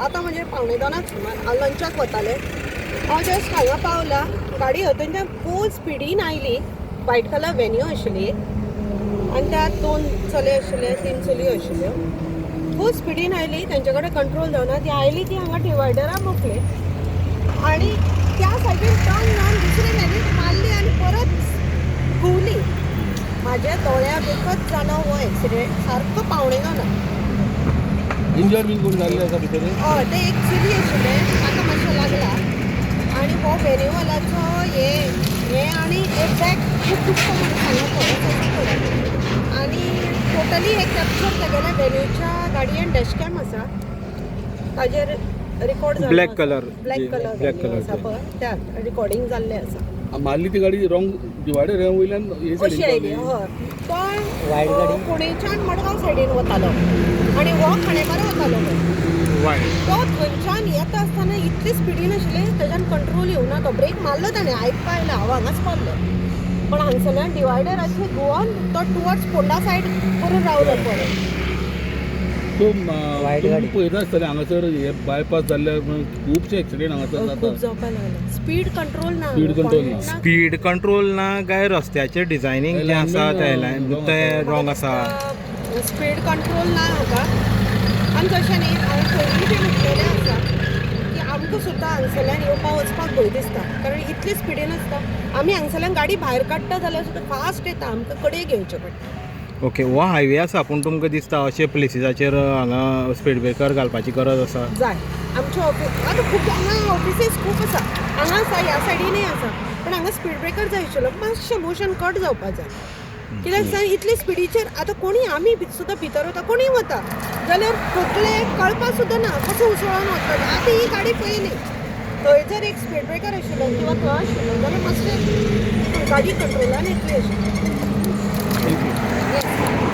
आतां म्हणजे 1:45 सुमार हांव लंचाक वतालें. हांव जस्ट हांगा पावला, गाडी थंयच्यान फूल स्पिडीन आयली. व्हायट कलर वेन्यू आशिल्ली आनी त्यात 2 चले आशिल्ले, 3 चलयो आशिल्ल्यो. फूल स्पिडीन आयली, तेंचे कडेन कंट्रोल जावना. ती आयली ती हांगा डिवायडराक मोकली आनी त्या सायडीन टर्न घेवन दुसरे वेन्यूक मारली आनी परत घुंवली. म्हाज्या दोळ्याक एकच जालो हो एक्सिडेंट, सारको 1:45. इंजर्ड बीन कोण जाल्ले आसा भितर? हय, ते एक चली आशिल्ले, ताका मातशें लागला आनी हो वेन्यूवालाचो हे आनी एक बॅग खूब दुखता म्हणून सांगता. आनी टोटली हे कॅप्चर केलेले वेन्यूच्या गाडयेन डॅशकॅम आसा, ताजेर रिकॉर्ड जाल्लो ब्लॅक आसा. कलर ब्लॅक कलर आसा पळय, त्यात रिकॉर्डिंग जाल्लें आसा. मारली ती गाडी रॉंग डिवायडर वयल्यान हे अशी सायडीन आयली. हय, तो पुणेच्यान मडगांव सायडीन वतालो आनी हो खांडेपारा वतालो. तो थंयच्यान येता आसतना इतली स्पिडीन आशिल्ले, तेज्यान कंट्रोल येवना. तो ब्रेक मारलो ताणें, आयकपा आयला हांव हांगाच पावलो. पण हांगसरल्यान डिवायडराचेर घुंवोन तो टुवर्ड्स फोंडा सायड करून रावलो पळय. तो तुमी पळयता आसतले हांगासर हे बायपास जाल्ले खुबशे एक्सिडेंट हांगासर खूब जाता. जावपा लागला. स्पीड कंट्रोल ना. Speed control ना. स्पीड कंट्रोल ना काय रस्त्याचे डिझायनिंग जे आसा तें रॉंग आसा. स्पीड कंट्रोल ना हाका. आनी तशें न्ही, हांवें पयलीं बी म्हटलेलें आसा की आमकां सुद्दां हांगसरल्यान येवपाक वचपाक भंय दिसता, कारण इतली स्पिडीन आसता. आमी हांगसरल्यान गाडी भायर काडटा जाल्यार सुद्दां फास्ट येता, आमकां कडेक घेवचें पडटा. ओके, हो हायवे आसा पूण तुमकां दिसता अशे प्लेसीसाचेर हांगा स्पीड ब्रेकर घालपाची गरज आसा? जाय. आमच्या ऑफिस आतां खूब हांगा ऑफिसीस खूब आसा, हांगा आसा, ह्या सायडीनय आसा. पण हांगा स्पीड ब्रेकर जाय आशिल्लो, मातशें मोशन कट जावपाक जाय. कित्याक सांग, इतले स्पिडीचेर आतां कोणी आमी सुद्दां भितर वता, कोणी वता जाल्यार खोकले कळपाक सुद्दां ना, कसो उसळोन वतलो. आतां ही गाडी पयली, थंय जर एक स्पीड ब्रेकर आशिल्लो किंवा थंय आशिल्लो जाल्यार मातशें गाडी कंट्रोलान येतली आशिल्ली. थँक्यू.